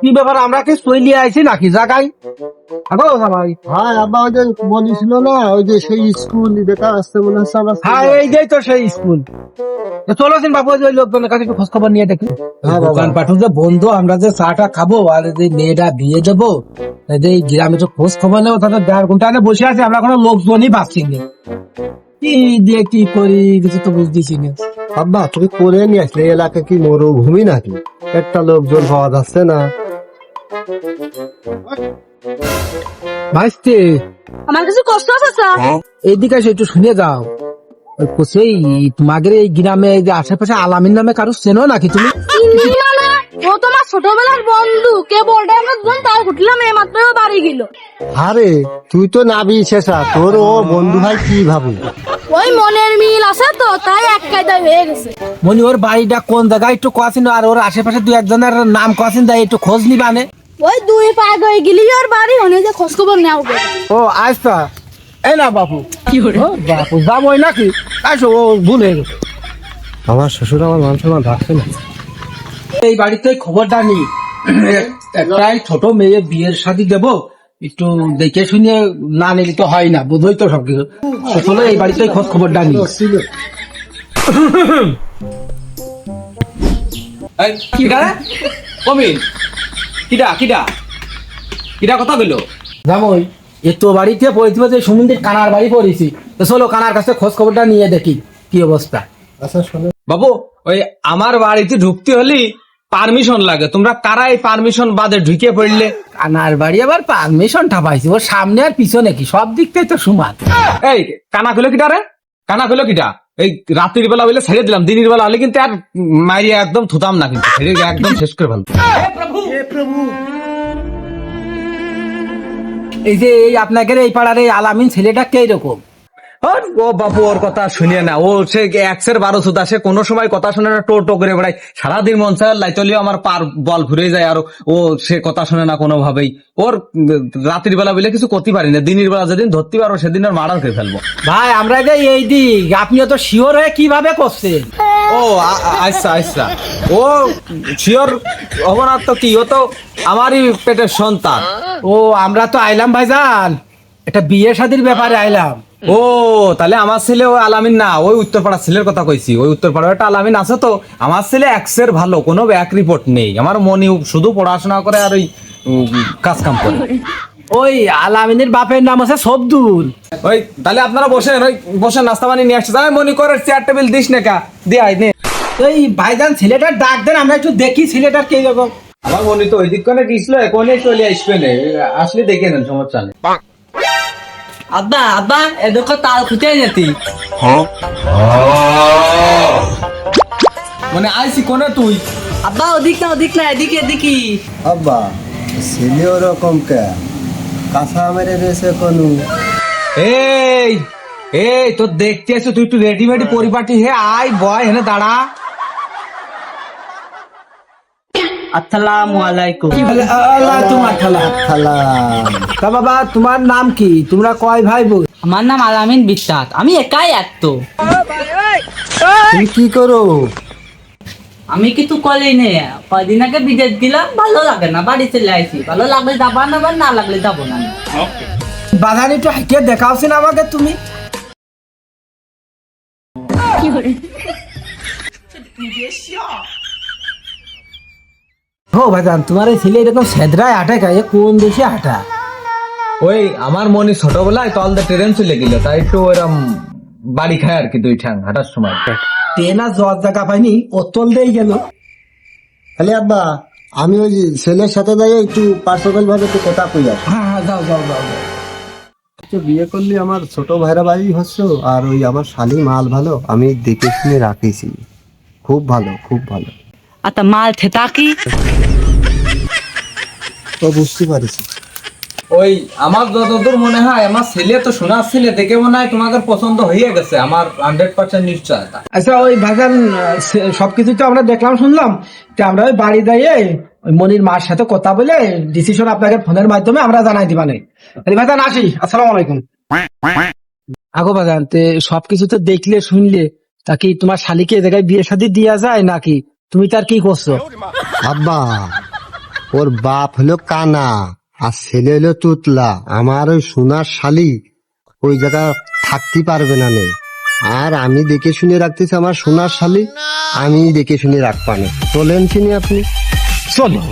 কি ব্যাপার, আমরা কি চলিয়ে আইছি নাকি জায়গায়? আগো জামাই, হ্যাঁ আব্বা ওই যে বলেছিল না ওই যে সেই স্কুল দেখা আসতে মনে হচ্ছে আমরা হ্যাঁ এই যে তো সেই স্কুল। চলোছেন বাবু, ওই লোকজনের কাছে একটু খোঁজ খবর নিয়ে দেখি। হ্যাঁ বাবা। দোকান পাঠু যে বন্ধ, আমরা যে চাটা খাবো আর যে মেয়েটা বিয়ে দেবো, এই যে এই গ্রামে তো খোঁজ খবর নেবো, তাদের 1.5 ঘন্টা আগে বসে আছি, আমরা কোনো লোকজনই পাচ্ছি না। কি দিয়ে কি করি কিছু তো বুঝতেছি না। আব্বা তুমি করে নিয়ে আসলে এই এলাকা কি মরুভূমি নাকি? একটা লোকজন পাওয়া যাচ্ছে না। ভাইস্তে, আমার কিছু কষ্ট আছে স্যার। এইদিকে এসে একটু শুনে যাও। ওই কোসেই তোমাদের এই গ্রামে এই যে আশেপাশে আলামিন নামে কারো চেনো নাকি তুমি? চিনি মানে ও তোমার ছোটবেলার বন্ধু, কে বলটা আমরা দুজন তাও ঘুরলাম এই মাত্র বাড়ি গেল। আরে তুই তো নাবি শেষা, তোর ও বন্ধু ভাই কি ভাবি? ওই মনের মিল আছে তো, তাই এক কায়দায় হয়ে গেছে। মনি ওর বাড়িটা কোন জায়গায় একটু কোয়াছিন, আর ওর আশেপাশে 2-1 জনের নাম কোয়াছিন, তাই একটু খোঁজ নিবানে। ওই 2 পাগ হয়ে গেলি ওর বাড়ি, উনি যে খোঁজ খবর নেওয়া হবে। ও আচ্ছা, এই না বাপু কি হলো বাপু, যাবোই নাকি? আসো, ও ভুল হয়ে গেছে। আমার শ্বশুর আমার মান সম্মান রাখছে না। এই বাড়িতে খবরটা নি, একটাই ছোট মেয়ে বিয়ের শাদী দেবো, একটু দেখে শুনে না নিলে তো হয় না, বুঝোই তো সবকিছু। চলো এই বাড়িতে খোঁজ খবরটা নি। কিটা কথা বললো? জামই এ তো বাড়িতে পড়েছিল যে সুমন্দির কানার বাড়ি পড়েছি, তো চলো কানার কাছে খোঁজ খবরটা নিয়ে দেখি কি অবস্থা। আচ্ছা শোনো বাবু, ওই আমার বাড়িতে ঢুকতে হলে পারমিশন লাগে, তোমরা কারা এই পারমিশন বাদে ঢুকে পড়লে? কানার বাড়ি আবার পারমিশনটা পাইছি, ওর সামনে আর পিছনে কি সব দিক থেকে তো সমান। এই কানা খুলো কিটা রে, কানা খুলো কিটা? এই রাত্রির বেলা হইলে ছেড়ে দিলাম, দিনের বেলা হলে কিন্তু আর মারিয়া একদম থুতাম না, কিন্তু ছেড়ে একদম শেষ করে ফেলতাম। এই যে এই আপনাদের এই পাড়ার এই আলামিন ছেলেটা কে রকম? ও বাবু, ওর কথা শুনিয়ে না, ও সে 1/12 সুদা, সে কোনো সময় কথা শুনে না, টো করে বেড়ায় সারাদিন, মন চায় লাইতলিও আমার পার বল ঘুরে যায়, আর ও সে কথা শুনে না কোনোভাবেই। ওর রাত্রির বেলা বলে কিছু করতে পারি না, দিনের বেলা যেদিন ধরতে পারো সেদিন ওর মারা খেয়ে ফেলবো। ভাই আমরা যে এই দিক, আপনিও তো শিওর হয়ে কিভাবে করছেন? ও আচ্ছা আচ্ছা, ও শিওর হবো না তো কি, ও তো আমারই পেটের সন্তান। ও আমরা তো আইলাম ভাইজান, এটা বিয়ে শাদীর ব্যাপারে আইলাম। ও তাহলে আমার ছেলে ওই আলামিন না, ওই উত্তরপাড়ার ছেলের কথা কইছি। ওই উত্তরপাড়ার একটা আলামিন আছে, তো আমার ছেলে এক্সের ভালো, কোনো ব্যাক রিপোর্ট নেই। আমার মনি শুধু পড়াশোনা করে আর ওই কাজ কাম করে। ওই আলামিনের বাপের নাম আছে সবদুল। ওই তাহলে আপনারা বসেন, ওই বসে নাস্তা পানি নিয়ে আসছে, যাই মনি করে চেয়ার টেবিল দিস না কা দিয়ে আয় নে। ওই ভাইজান ছেলেটার ডাক দেন, আমরা একটু দেখি ছেলেটার কে রকম। আমার মনি তো ওই দিক করে গেছিল, এখনই চলে আসবে না, আসলে দেখে নেন, সমস্যা নেই। আব্বা আব্বা এদক তাল খুঁজে যেতি। মানে আইসি কোনে তুই? আব্বা ওদিক না এদিকে এদিকে। আব্বা ছেলে ওরকম কে কাঁচা মেরে রয়েছে কোনো? এই এই তো দেখতে আছো, তুই একটু রেডিমেডি পরিপাটি হে আয়, বয় হেনে দাঁড়া। আসসালামু আলাইকুম। আল্লাহ তোমার খালা। খালা তা বাবা তোমার নাম কি? তোমরা কয় ভাই বোন? আমার নাম আলামিন বিশ্বাস, আমি একাই একতো। তুমি কি করো? আমি কিছু করি নে, কয়দিন আগে বিদেশ দিলাম, ভালো লাগে না, বাড়ি চলে আইছি। ভালো লাগলে যাবা না, না লাগলে যাবো না। বাজান একটু হাঁটিয়ে দেখাওছেন আমাকে তুমি। ও বাজান, তোমার এই ছেলে এরকম সেদরায় হাঁটে গায়ে, কোন দেশে হাঁটা? ওই আমার মনে ছোটবেলায় তল দিয়ে ট্রেন চলে গেল, তাই একটু ওরম বাড়ি খায় আর কি, 2 ঠ্যাং হাঁটার সময়। ট্রেনা জ্বর জায়গা পাইনি, অতল দিয়ে গেল। খালি আব্বা আমি ওই ছেলের সাথে যাই একটু পার্সোনাল ভাবে একটু কথা কই আর। হ্যাঁ যাও যাও যাও। তো বিয়ে করলে আমার ছোট ভাইরা বাড়ি হচ্ছে, আর ওই আমার শালি মাল ভালো, আমি দেখে শুনে রাখিছি, খুব ভালো খুব ভালো। আচ্ছা মাল থেতা কি? তো বুঝতে পারিস। ওই আমার যতদূর মনে হয়, আমার ছেলে তো সোনার ছেলে, দেখে মনে হয় তোমাদের পছন্দ হয়ে গেছে, আমার 100% নিশ্চয়তা। আচ্ছা ওই ভাইজান, সবকিছু তো আমরা দেখলাম শুনলাম, তো আমরা ওই বাড়ি যাইয়ে ওই মনির মার সাথে কথা বলে ডিসিশন আপনাকে ফোনের মাধ্যমে আমরা জানাই দিবা নাই। ভাইজান আসি, আসসালামু আলাইকুম। আগো ভাইজান, তে সবকিছু তো দেখলে শুনলে, তা কি তোমার শালিকে এ জায়গায় বিয়ে শাদী দিয়া যায় নাকি? তুমি তার কি করছো? আব্বা, ওর বাপ হলো কানা আর ছেলে হলো তুতলা। আমার ওই সোনার শালি ওই জায়গা থাকতে পারবে না নে। আর আমি দেখে শুনে রাখতেছি আমার সোনার শালি, আমি দেখে শুনে রাখবানে। চলেন চিনি আপনি। চলো